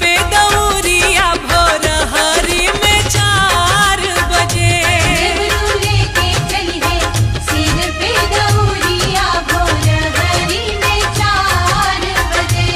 पे दौरिया भोर हरी में 4 बजे। देवरू लेके चली है सिर पे दौरिया भोर हरी में 4 बजे।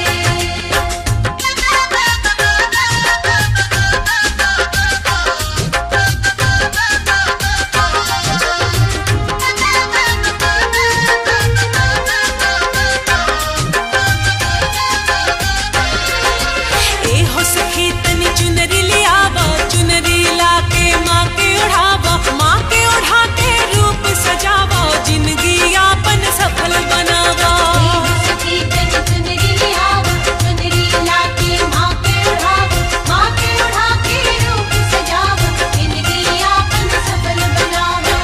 ए हो सखी तनी चुनरी लियावा, चुनरी लाके माँ के ओढ़ावा, माँ के ओढ़ा के रूप सजावा, जिंदगी यापन सफल बनावा। सखी तनी चुनरी लियावा, चुनरी लाके माँ के ओढ़ावा, माँ के ओढ़ा के रूप सजावा, जिंदगी आपन सफल बनावा।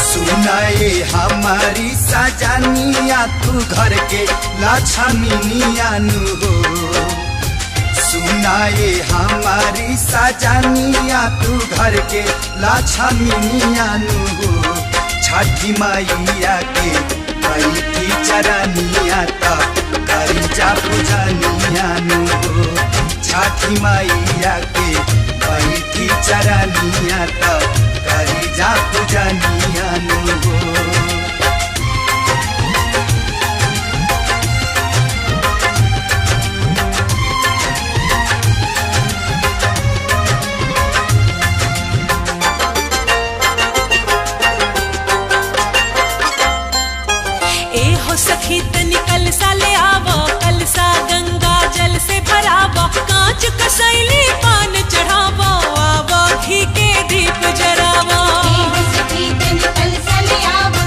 सुनाए हमारी सजनिया तू घर के लक्ष्मीनिया नु हो। सुनाए हमारी सजनिया तू घर के लक्ष्मीनिया नु हो। छठी मैया के बैठी चरनिया तब करी जा पूजनिया नु हो। छठी मैया के बैठी चरनिया तब करी जा पूजनिया नु हो। ए हो सखी तनी कलसा ले आवो, कलसा गंगा जल से भरावो, कांच कसैली पान चढ़ावो, आवो घी के दीप जरावो। सखी तनी कलसा ले आवा,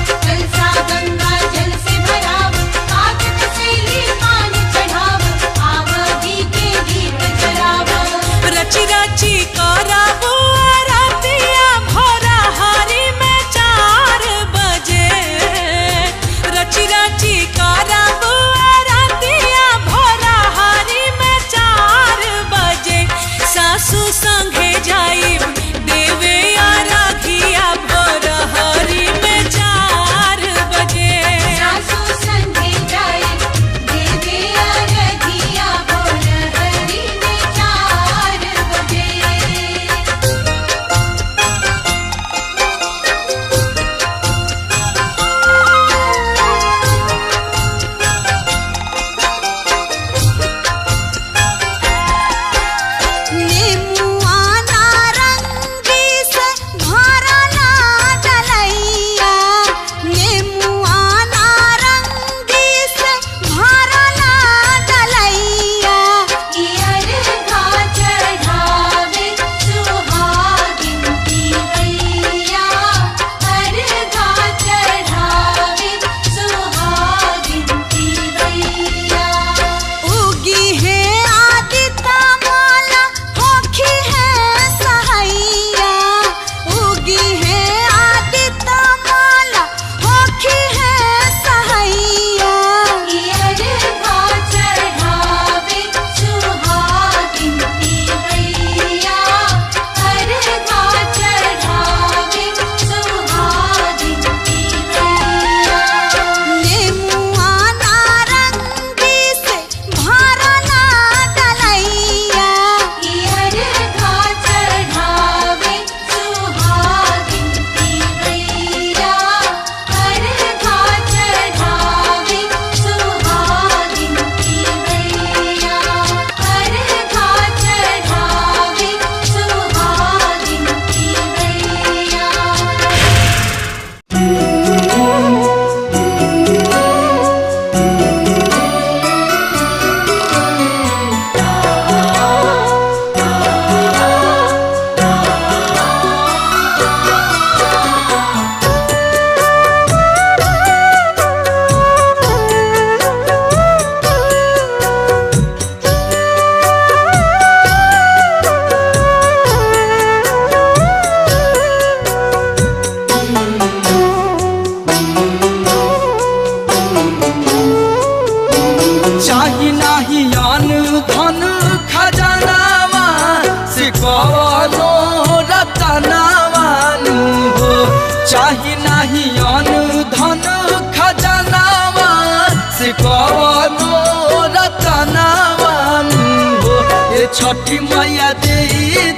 छठी मैया दे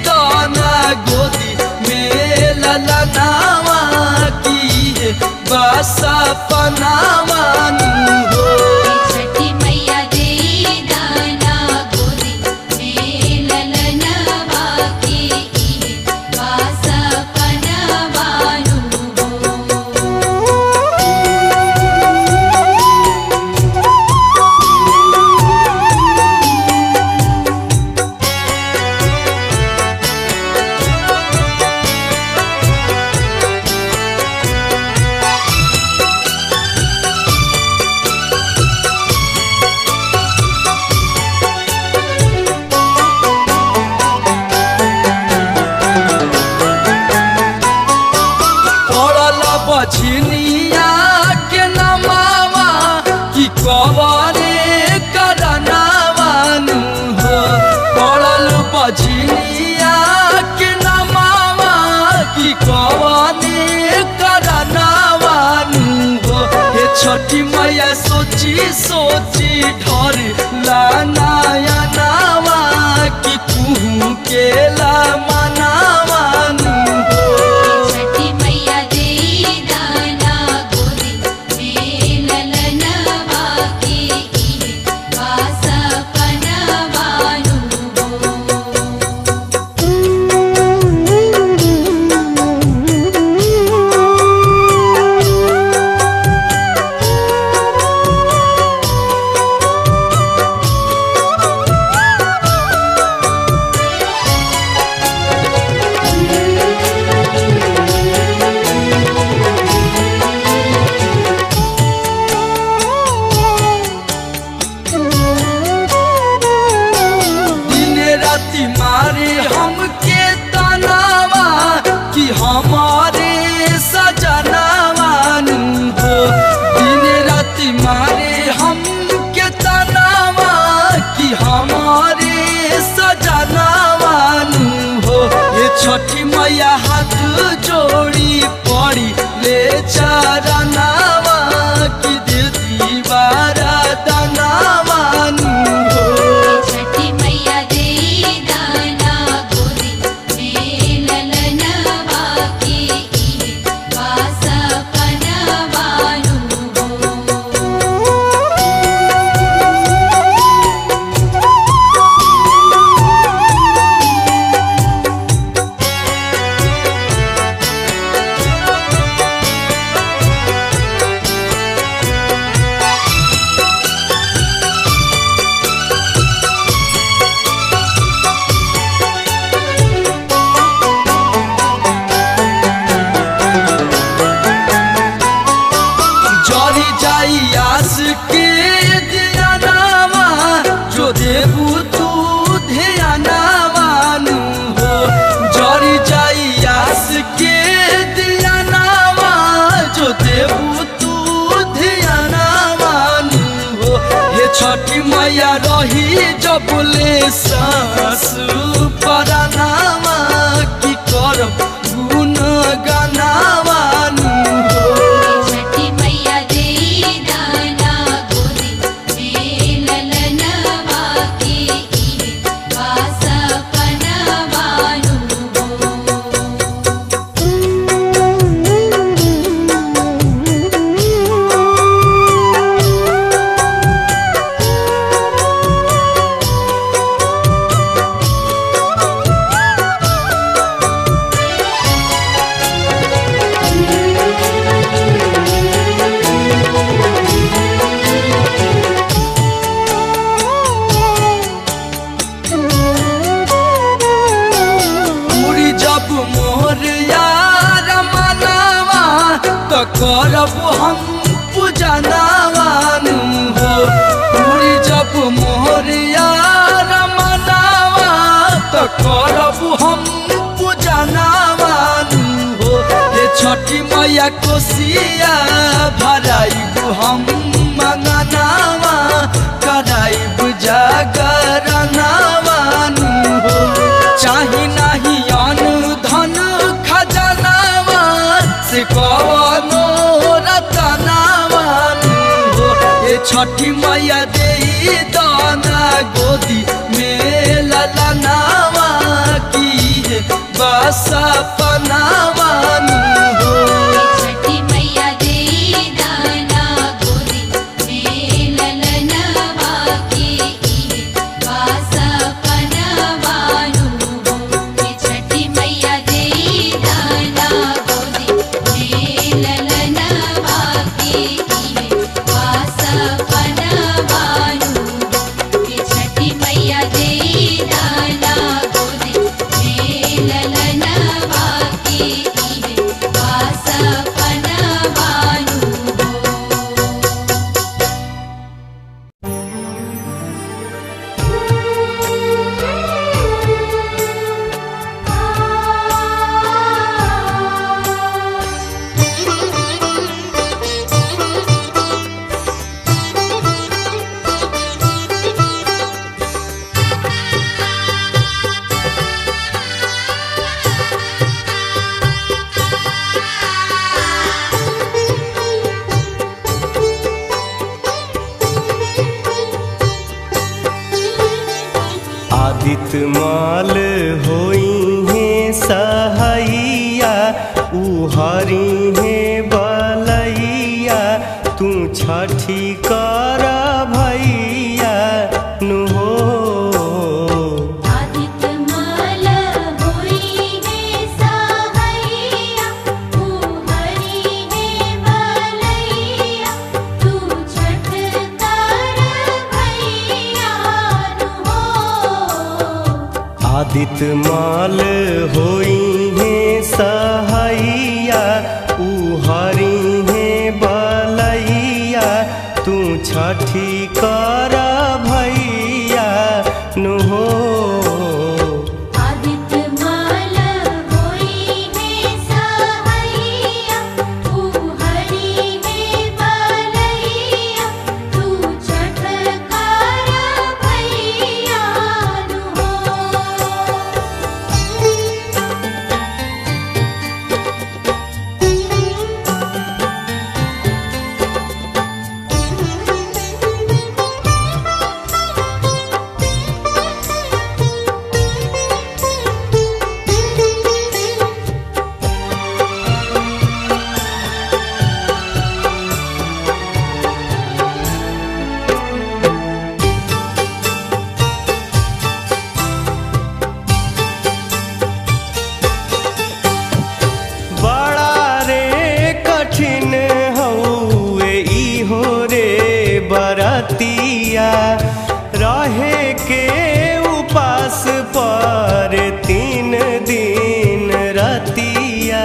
दाना गोदी में ललनावा की है बासा पनावानू हो। छठी मैया दे दाना गोदी में ललनवा की बासा पनवानू बछनिया के नमावा कि कवरे करनावानू हो। पड़ल बछनिया के नमावा कि कवरे करनावानू हो। हे छठी मैया सोची सोची ढर लानाया नावा कि कुहू के ला मनावानू हो। छठी मैया दे दाना गोदी में ललनवा की बासा पनवानू मारे हमके तनावा कि हमारे सजनावानू हो। दिन राति मारे हमके तनावा कि हमारे सजनावानू हो। ये छठी मैया हाथ जोड़ी पड़ी ले चरनावा कि देती बारा दनावानू हो। छठी मैया दे दाना गोदी में ललनवा की बासा पनवानू जरी जाई आस के ध्यानावा जो देबू तू ध्यानावानू हो। जरी जाई आस के ध्यानावा जो देबू तू ध्यानावानू हो। हे छठी मैया रही जबले सास परनावा कि करब गुण गानावानू हो। छठी मैया दे दाना गोदी में ललनवा की बासा पनवानू करब हम पूजनावानू हो। पूरी जब मोहरिया रमनावा तो करब हम पूजनावानू हो। ये छठी मैया कोसिया भराइब हम मंगनावा कराइब जागरनावानू हो। चाही नाही अन्न धन खजनावा से कवनो रतनावानू हो। ये छठी मैया दे दाना गोदी में ललना बासा पनावानु हो। छठी मैया देई दाना गोदी में ललनवा के इहे बासा पनवानु हो। छठी मैया देई दाना गोदी में ललनवा के इहे बासा पनवानु हो। छठी मैया देई दाना गोदी में ललनवा के इहे बासा पनवानु आदित्य माल होई है सहैया उहारी है बलैया तू छठी कर भैया नु हो। आदित्य माल होई है सहैया उहरी है बलैया तू छठ कर भैया नु हो। आदित्य माल होई है सहैया उहारी है बलैया तू छठी कर भैया नु हो। आदित्य माल होई है सहैया उहरी है बलैया तू छठ कर भैया नु हो। बड़ा रे कठिन हउए इहो रे बरतिया रहे के उपास पर 3 दिन रतिया।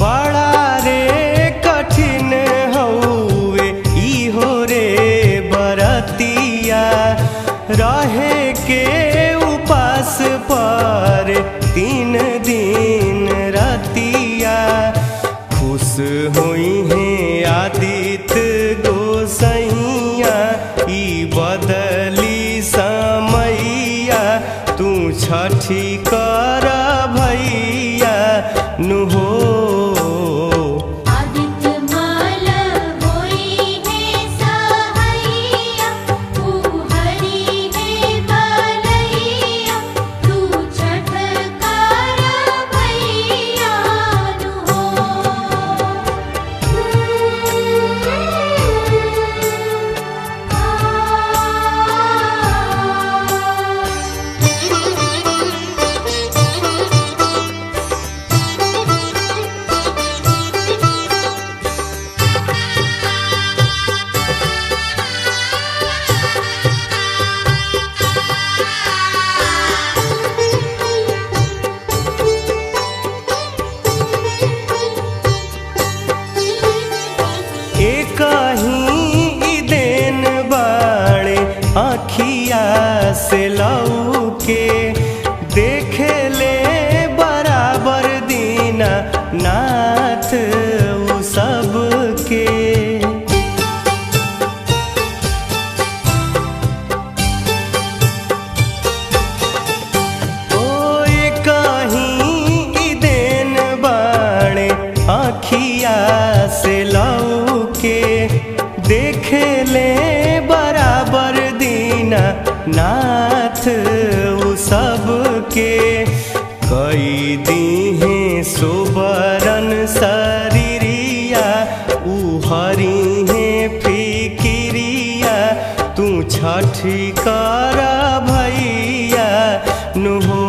बड़ा रे कठिन हउए इहो रे बरतिया रहे के उपास पर 3 दिन रतिया खुश हुई हैं आदि खेले बराबर दीना नाथ उ सबके कई दीहे सुबरन शरीरिया उ हरिहे फिकिरिया तू छठी कर भैया नु हो।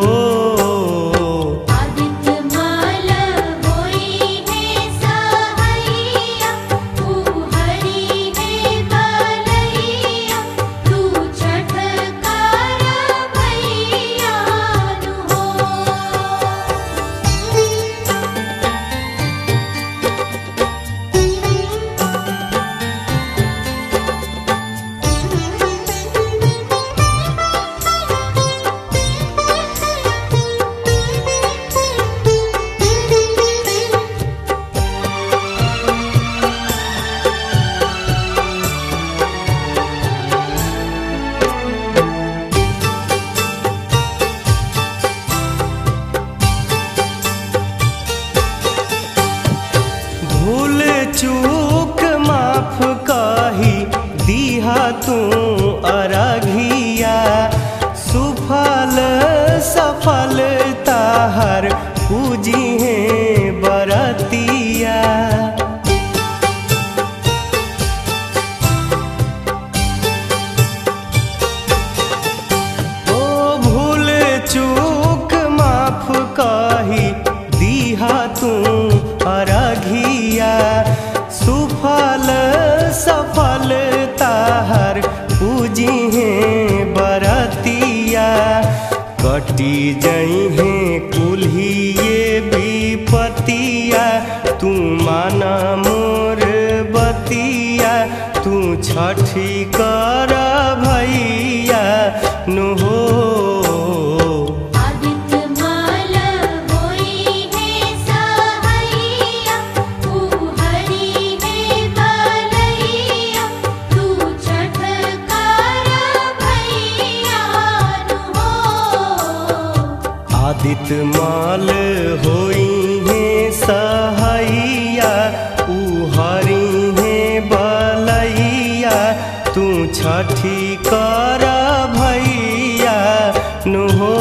भूल चूक माफ कही दीहा तू अरघिया सुफल सफल ताहर पूजी है बरतिया। ओ भूल चूक माफ कही दीहा तू अरघिया सुफल सफल ताहर पूजी है बरतिया। कटी जई है कुल्हिए विपतिया तू माना मोर बतिया तू छठी कर भैया नु हो। आदित्य माल होई है सहैया उ हरि है बलैया तू छठी कर भैया नु हो।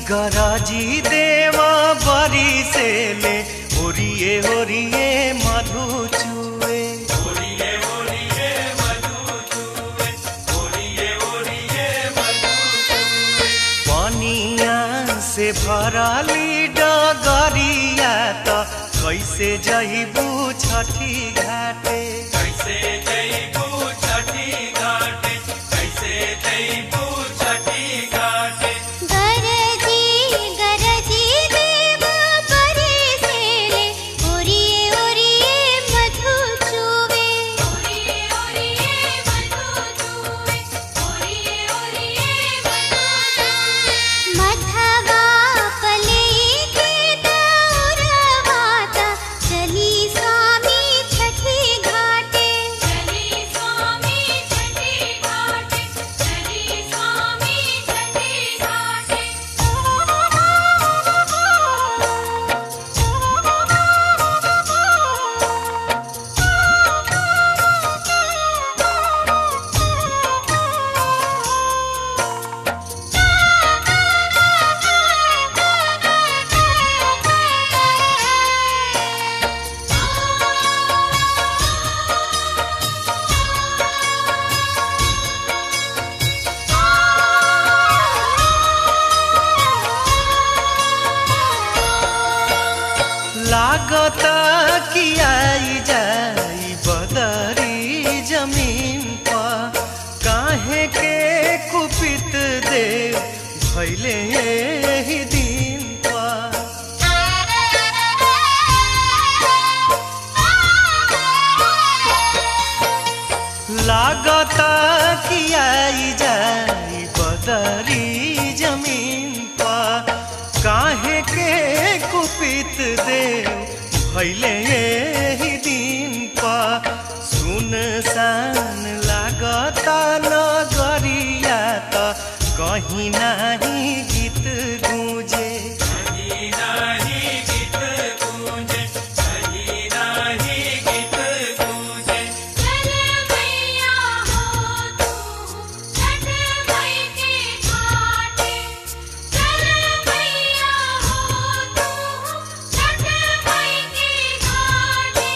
गराजी देवा बरी से ले ओरिए ओरिए मधु चुए ओरिए ओरिए मधु चुए ओरिए ओरिए मधु चुए। पानिया से भराली डगरिया तो कैसे जइबू छठी घाटे कैसे जइबू छठी घाटे कैसे जइबू छठी घाटे। गरजी गरजी देवा लागता कि आई जाई बदरी जमीन पर, काहे के कुपित देव भैले ही दिन पर। लागता कि आई जाई बदरी जमीन पर, काहे के कुपित देव भैले ही दिन पर। सुनसान लागता नगरिया त कहीं नाही गीत गूंजे, कहीं नाही गीत गूंजे, कहीं नाही गीत गूंजे। चल मैया हो तू छठ मई के घाटे, चल मैया हो तू छठ मई के घाटे।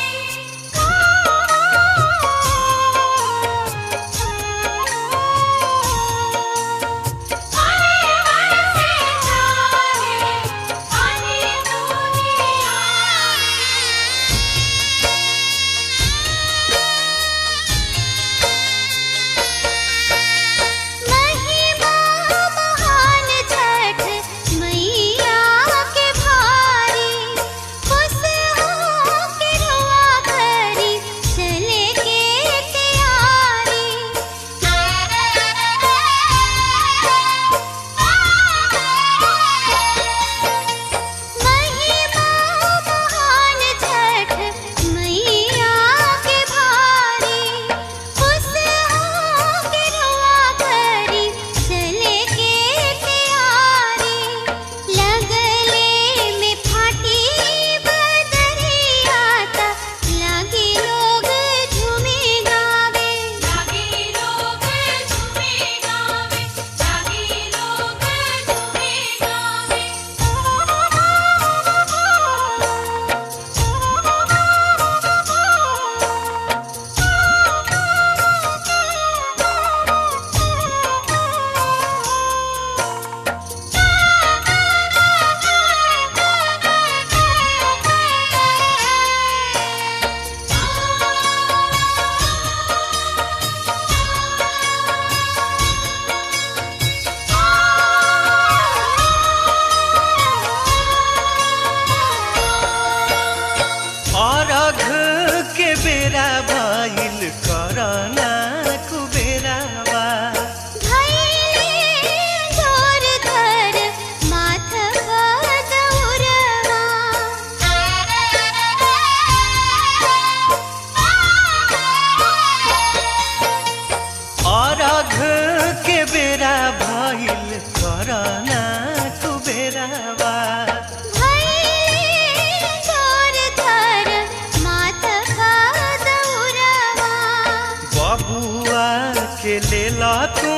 लेला तू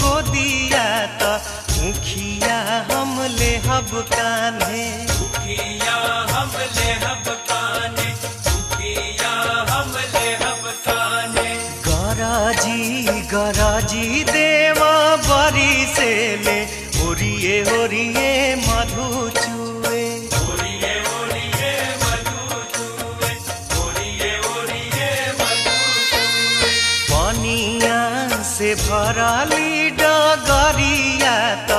गोदिया त मुखिया हम ले हब कान्हे, मुखिया हम ले हब कान्हे, मुखिया हम ले हब कान्हे। गराजी गराजी देवा बरी से ले ओरिए ओरिए मधु चुए, ओरिए ओरिए मधु चुए, ओरिए ओरिए मधु चुए। पानिया से भराली डगरिया त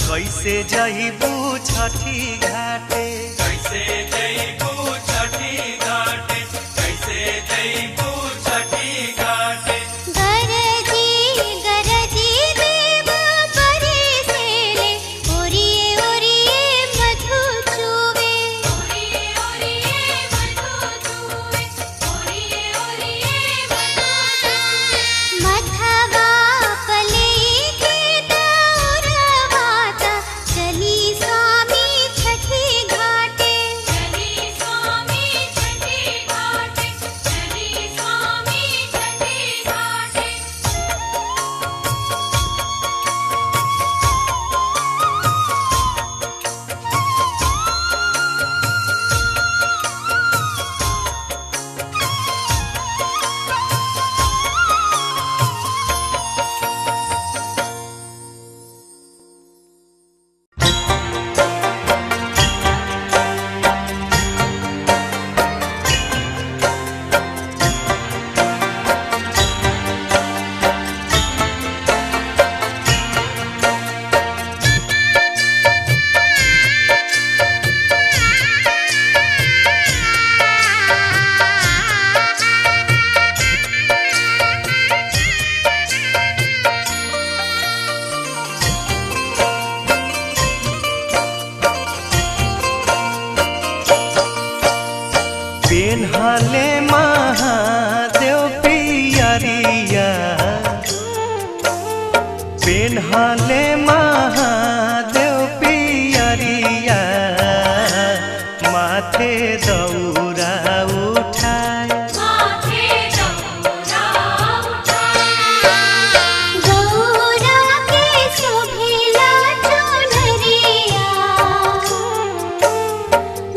कैसे जइबू छठी घाटे, कैसे जइबू छठी घाटे, कैसे जइबू छठी घाटे। चली स्वामी छठी घाटे। पेन्हले महादेव पियरिया पेन्हले महादेव पियरिया माथे दौरा उठाए गौरा के शोभिला चुनरिया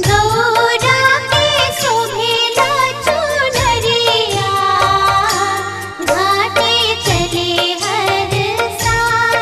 गौरा के शोभिला चुनरिया घाटे चले हर साल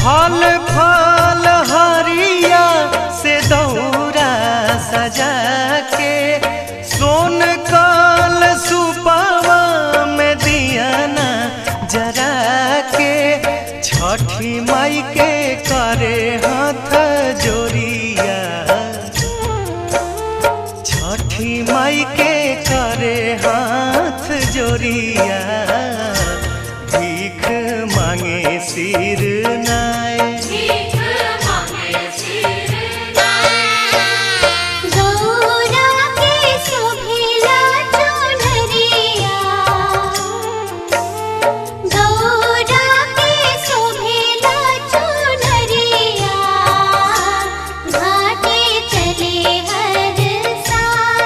फल फल हरिया से दौरा सजा के सोन काल सुपावा में दियाना जरा के छठी माई के करे हाथ जोड़िया छठी माई के करे हाथ जोड़िया भीख मांगे सिर नाय गौरा के शोभिला चुनरिया गौरा के शोभिला चुनरिया घाटे चले हर साल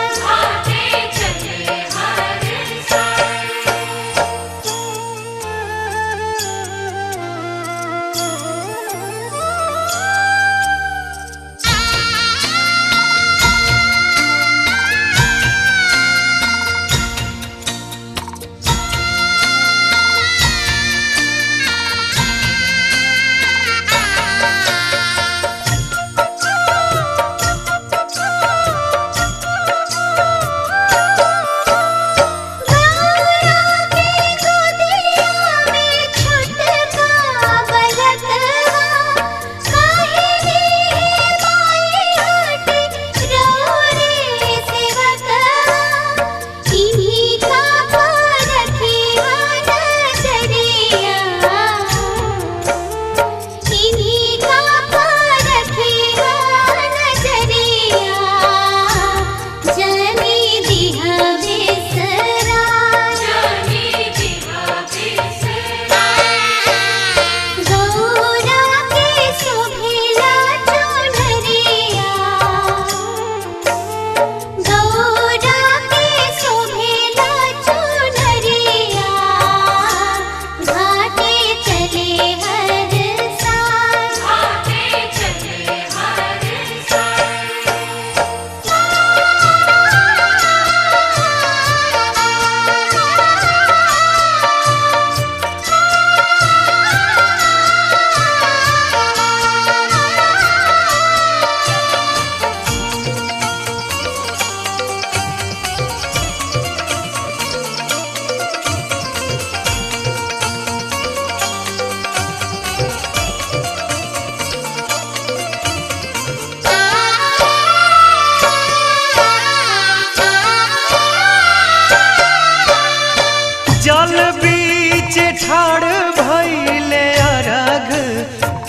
जल बीच ठाड़ भइले अरघ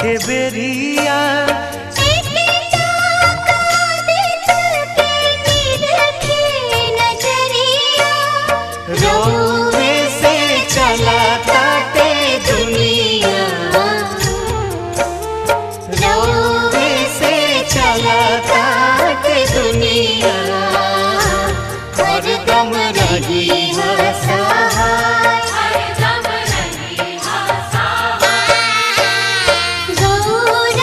के बेरिया रोवे से चला ताटे दुनिया रोवे से चला ताटे दुनिया हरदम रही गौरा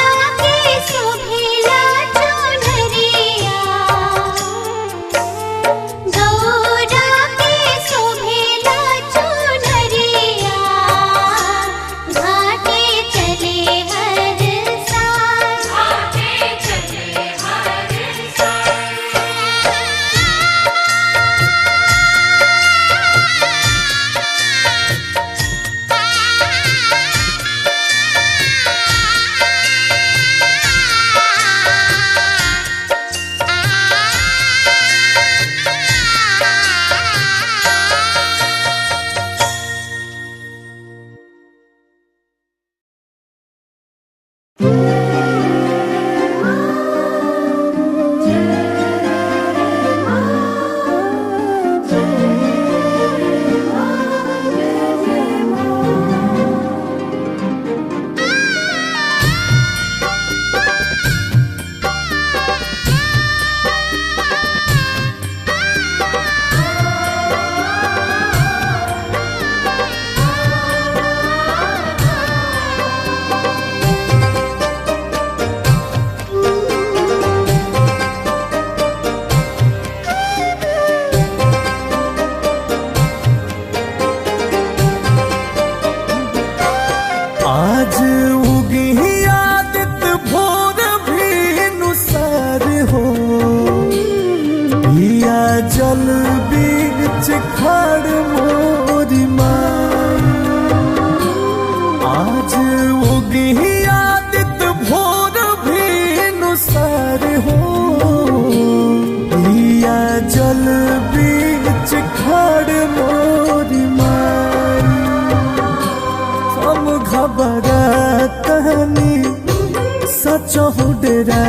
चौडरा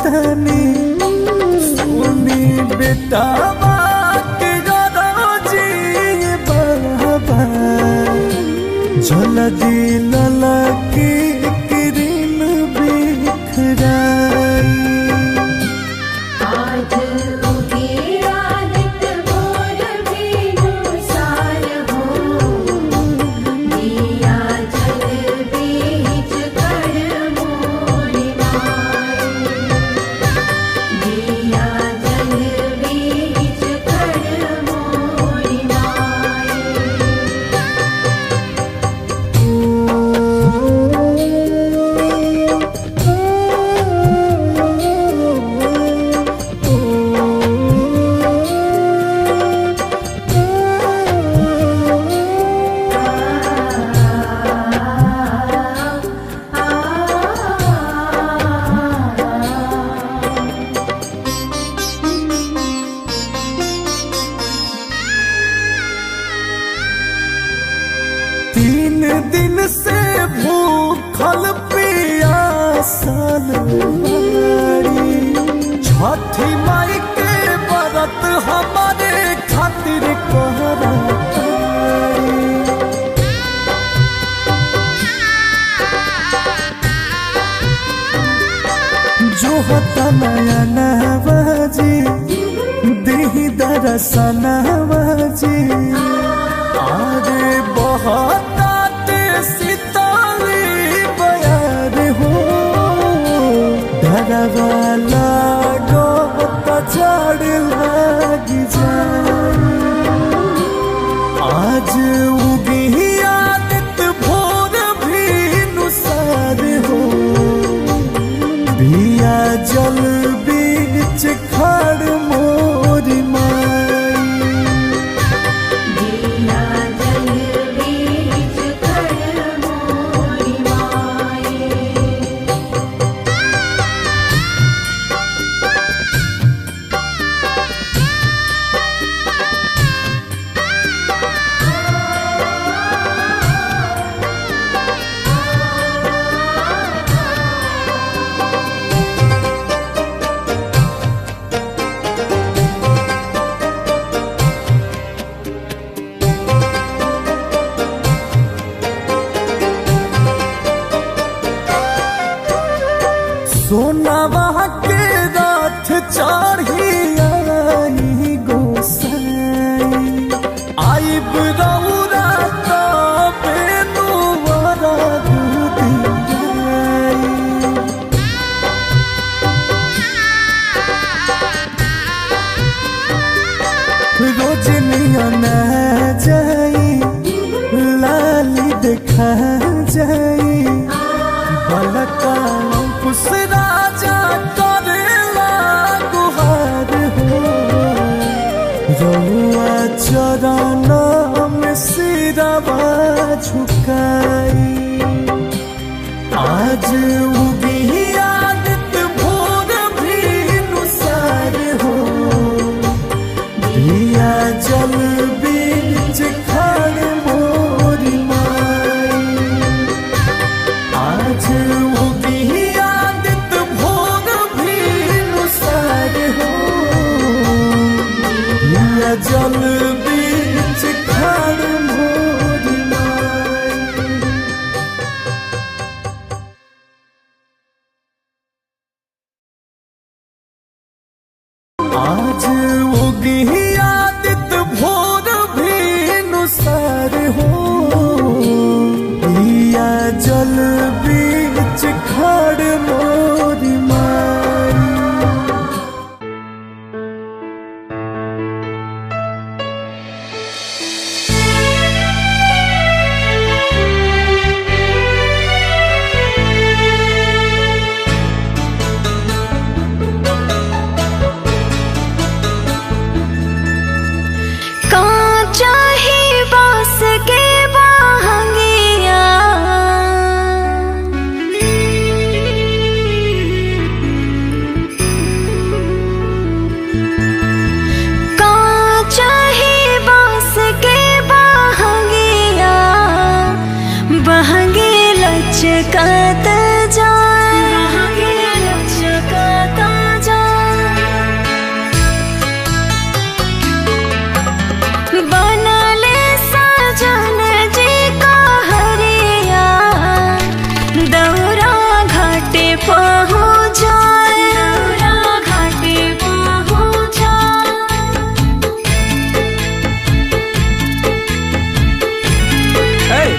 तनी सुनी बेटा के गरजी बाबा जल्दी ललकी किरण बिखराई आज उगी आदित भोर बिनुसार हो दिया जल बीच कर मोरी माई दिया जल बीच कर मोरी माई तीन दिन से भूखल पियासल बाड़ी छठी माई के व्रत हमारे खातिर कहराई जो हता नया नवाजी देही दरसनवाजी आरे बहुत सीताली बयार हो डरवाला गो पछाड़ लागी जाए आज उगी आदित भोर भी नुसार हो बिया जल बीच खड़ मोरी माई दिया जल बीच कर मोरी माई सोनावा के रथ चढ़ी आई गोसाई आइब रौरा तबे नुवरा दुदियाई रोजनिया न जाई लाली देखा जाई बलका कुछ राजा करेला गुहार हो रउआ चरण में सिरवा झुकाई आज उगी आदित भोर भी नुसार हो दिया जल बीच खड़ मोरी माई आज उगी आदित भोर भी नुसार हो दिया जल बीच खड़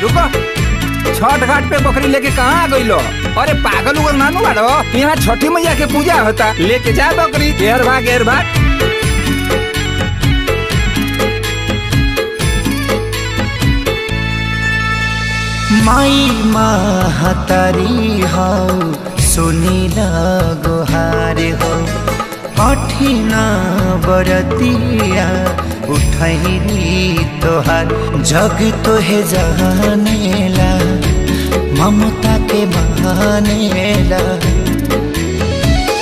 रुको, छठ घाट पे बकरी लेके कहाँ आ गइलो? अरे पागल उगल नानू बाड़ो, यहाँ छठी मैया के पूजा होता, लेके जा बकरी। घेर भाग। माई महतारी हो सुनिल गुहार हो, कठिन बरतिया उठैली तोहार। जग तोहे जानेला ममता के बहानेला,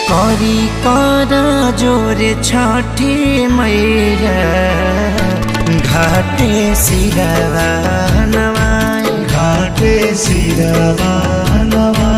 करी कर जोरे छठी मैया घाटे सिरवा नवाई, घाटे सिरवा नवाई।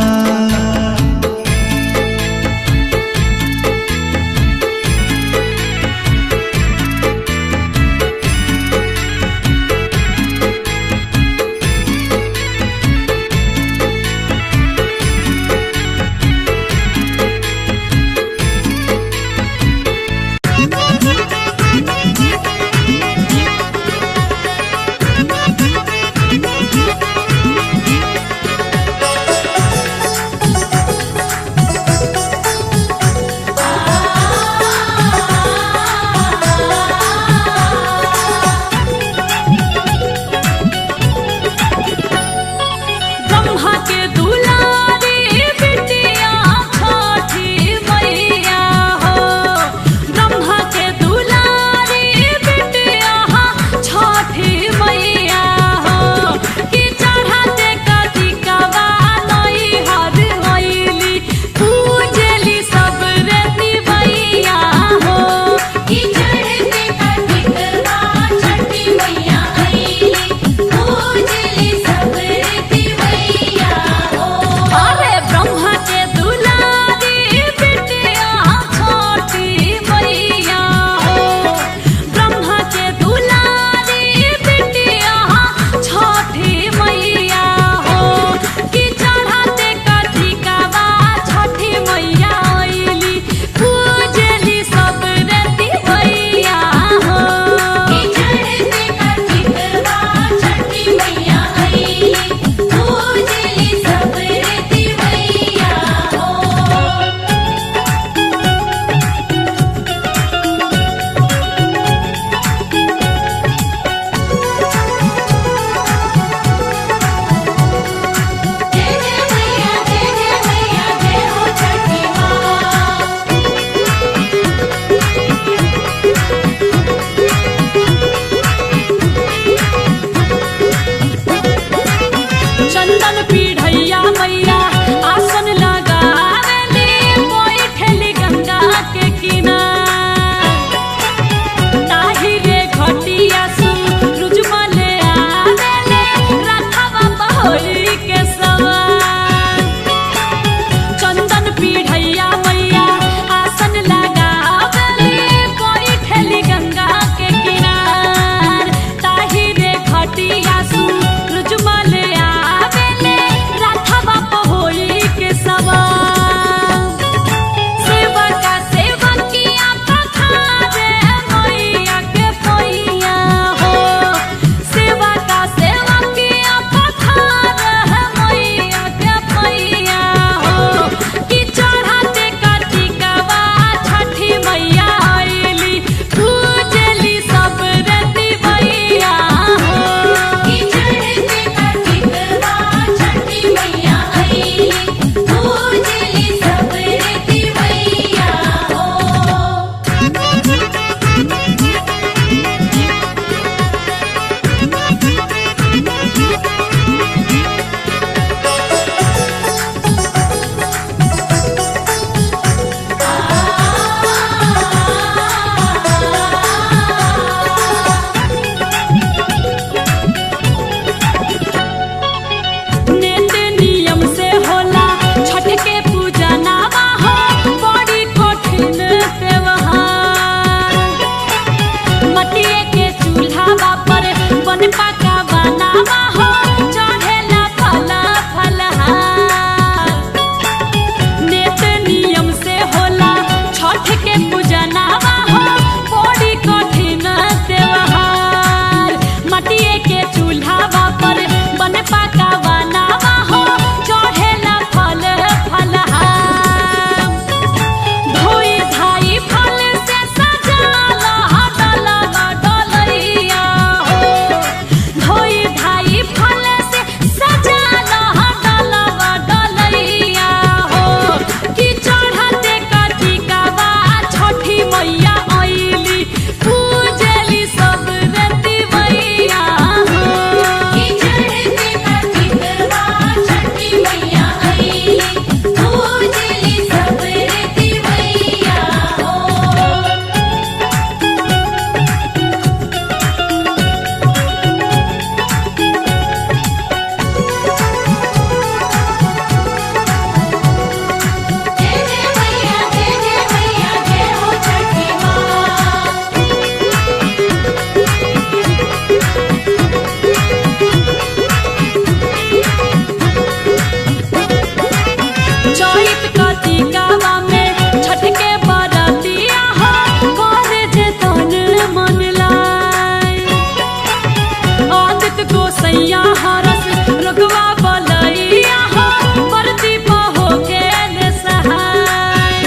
गोसैया हरस रघुवा बलैया हो बरती पहो के ले सहाय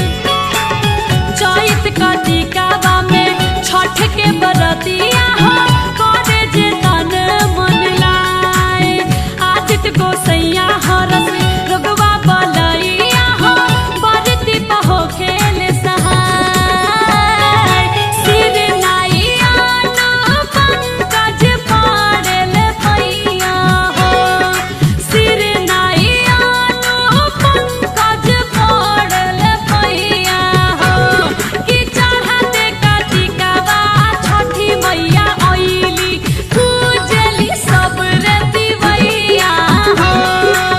चैत कटिकावा में छठ के बरतिया हो करे जे तन मन लाए आदित्य गोसैया हरस रघुवा बलैया हो बरती पहो के ले सहाय सिर नाइया नो पंकज पाड़ल पैया हो सिर नाइया नो पंकज पाड़ल पैया हो कि चढ़ते कटिकावा छठी मैया आइली पूजली सब रतिवैया हो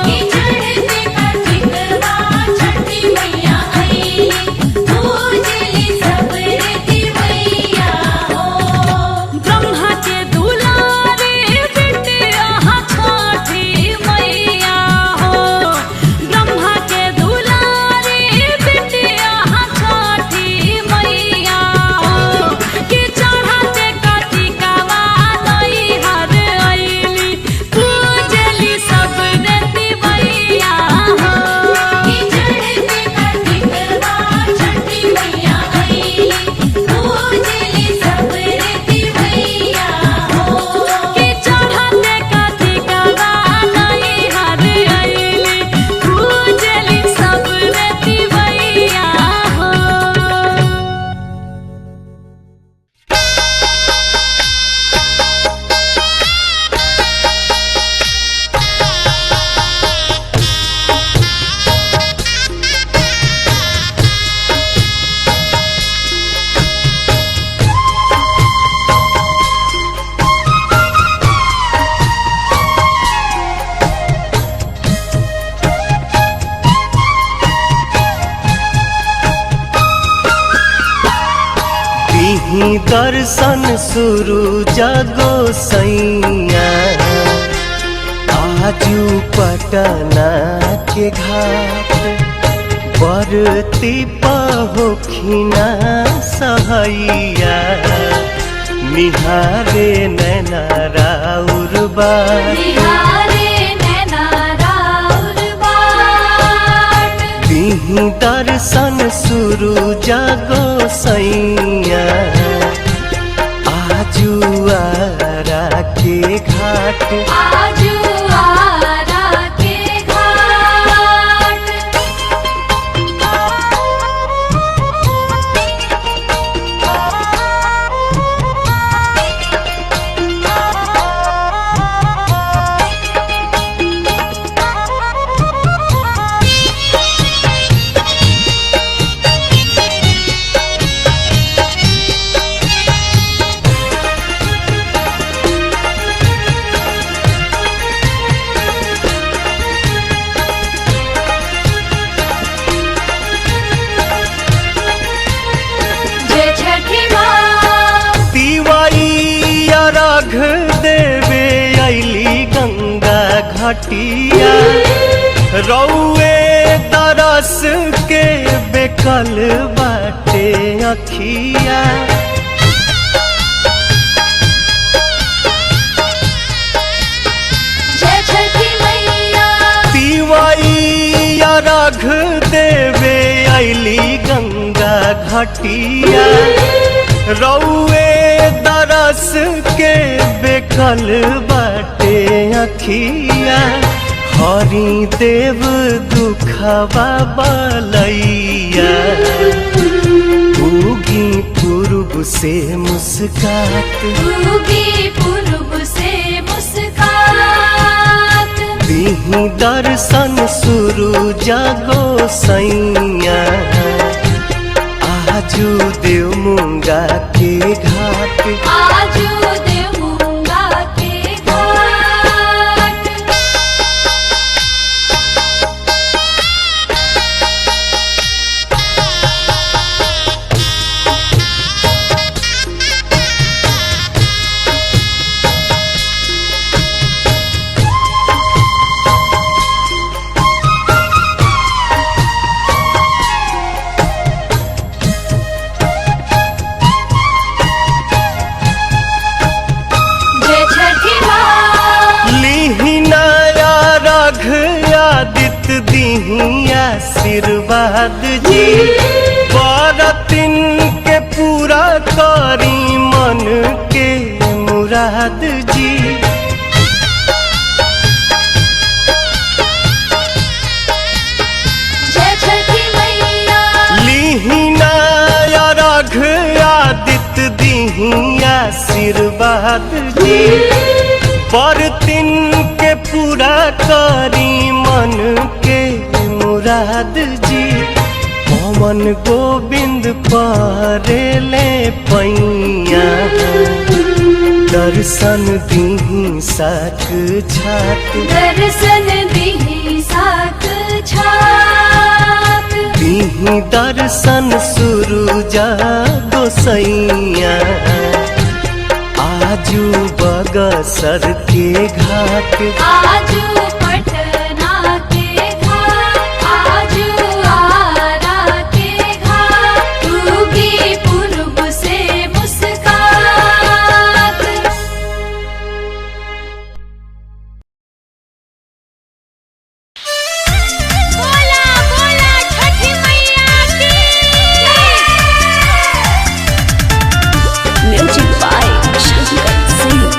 कि चढ़ते कटिकवा छठी मैया आइली पूजली सब रतिवैया हो ब्रह्मा के दुलारे बिटिया छठी मैया हो ब्रह्मा के दुलारे बिटिया छठी मैया हो कि चढ़ते कटिकावा नैहर आइली पूजली सब रतिवैया हो कि चढ़ते कटिकवा छठी मैया आइली पूजली सब रतिवैया हो कि चढ़ते कटिकावा नैहर आइली पूजली सब रतिवैया हो दीही दर्शन शुरू जागो सैया आजू पटना के घाट बरती पहोखिना सहैया निहारे नैना राउर बार बिहारे नैना राउर बाट दीही दर्शन शुरू जागो सैया आजू आरा के घाट आजू आरा के घाट जय छठी माँ तिवारी अर्घ देवे अइली गंगा घाटिया रौए तरस के बेकल बाटे अखिया जय छठी मैया तिवारी अर्घ देवे अइली गंगा घाटिया रौए दरस के बेकल बाटे अखिया हरि देव दुखवा बलैया उगी पूर्व से मुस्कात उगी पूर्व से मुस्कात दीही दर्शन शुरू जागो सैया आजू देव मुंगा के घाट आजू देवूंगा के घाट दीही आशीर्वाद जी बरतिन के पूरा करी मन के मुराद जी जय छठी मैया लीहिना रघ आदित्य दीही आशीर्वाद जी बरतिन के पूरा करी मन के मुराद जी पवन गोविंद परेले पैया दर्शन दीही साक छाक दर्शन दीही साक छाक दीही दर्शन सुरुजा गोसैया आजू बगसर के घाट आजू पटना के घाट आजू आरा के घाट उगी पूर्व से मुस्कात बोला बोला छठी मैया की म्यूजिक बाय शंकर सिंह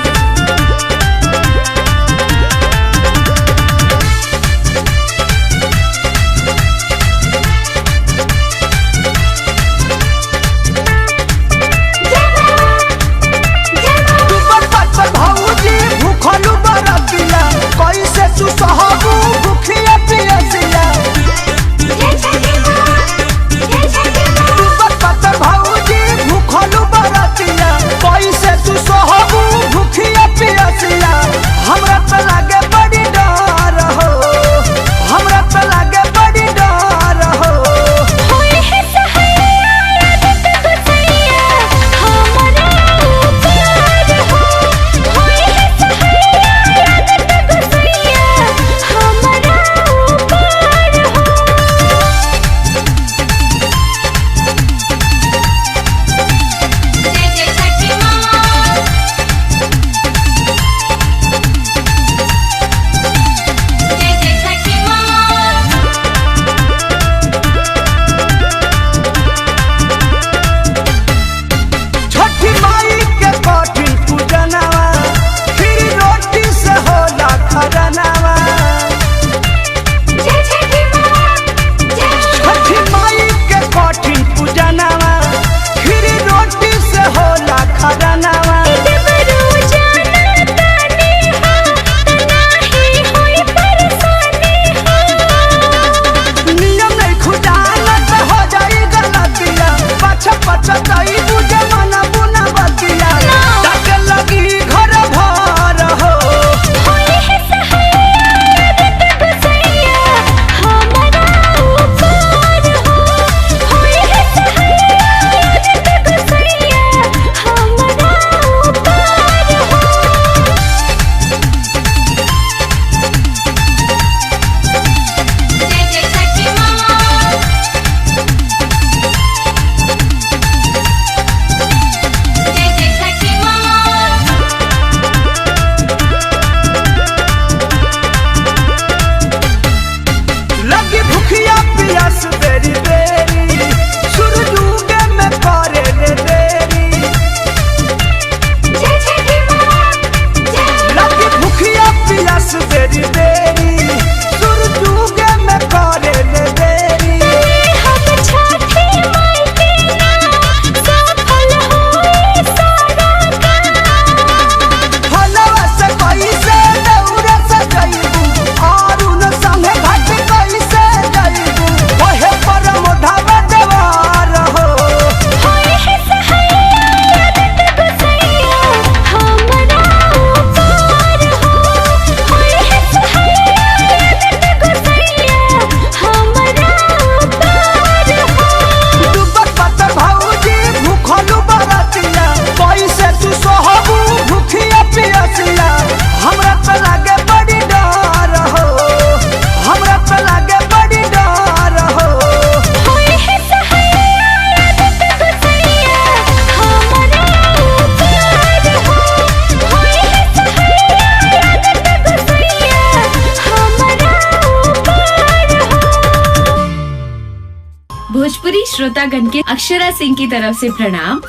श्रोतागण के अक्षरा सिंह की तरफ से प्रणाम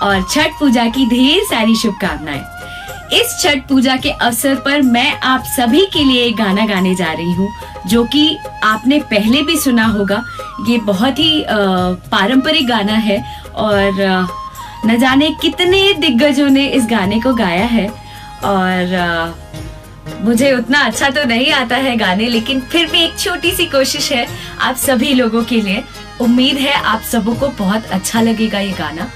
और छठ पूजा की ढेर सारी शुभकामनाएं। इस छठ पूजा के अवसर पर मैं आप सभी के लिए एक गाना गाने जा रही हूँ जो कि आपने पहले भी सुना होगा। ये बहुत ही पारंपरिक गाना है और न जाने कितने दिग्गजों ने इस गाने को गाया है और मुझे उतना अच्छा तो नहीं आता है गाने, लेकिन फिर भी एक छोटी सी कोशिश है आप सभी लोगों के लिए। उम्मीद है आप सबों को बहुत अच्छा लगेगा ये गाना।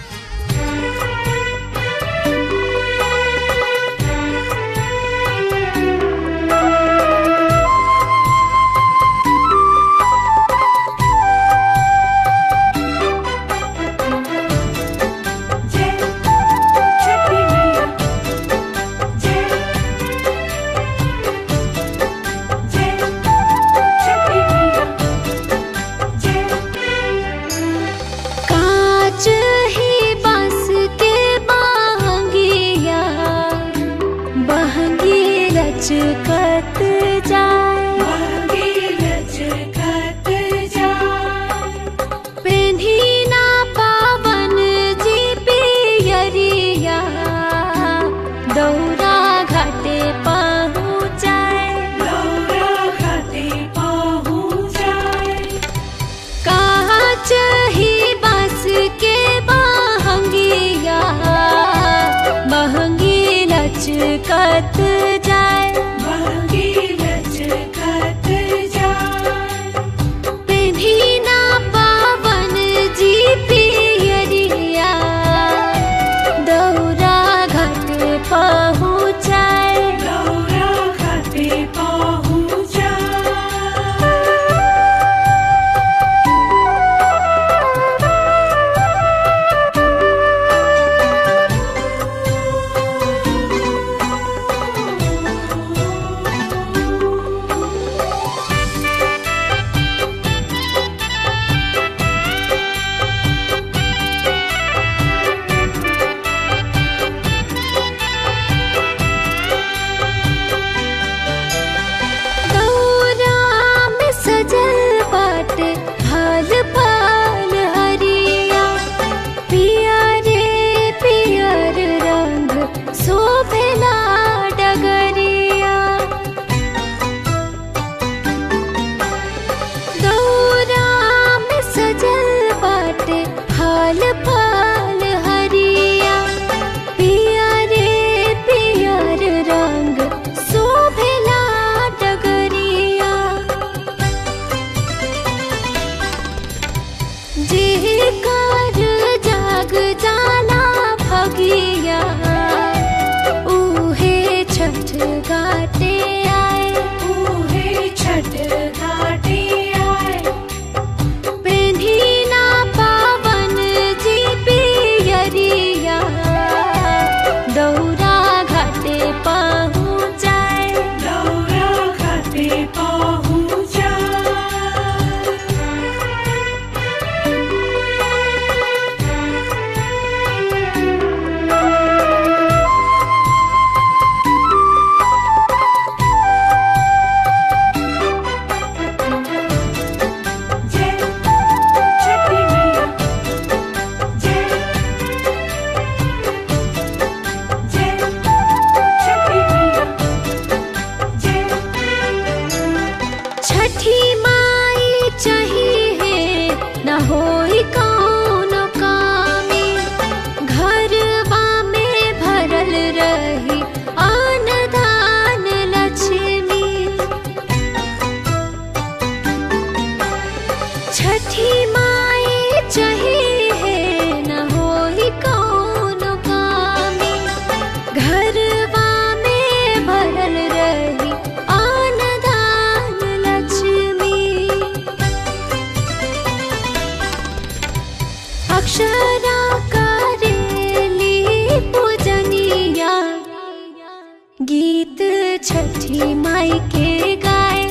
गीत छठी माई के गाए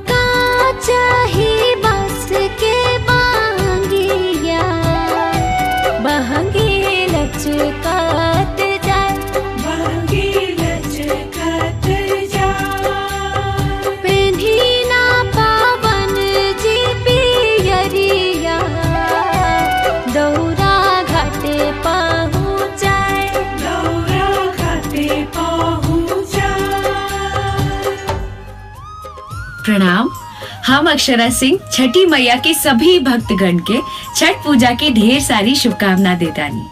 का चाही बस के बांगिया बहंगी लचकात जाए पेन्ही ना प्रणाम। हम अक्षरा सिंह छठी मैया के सभी भक्तगण के छठ पूजा की ढेर सारी शुभकामना देतानी।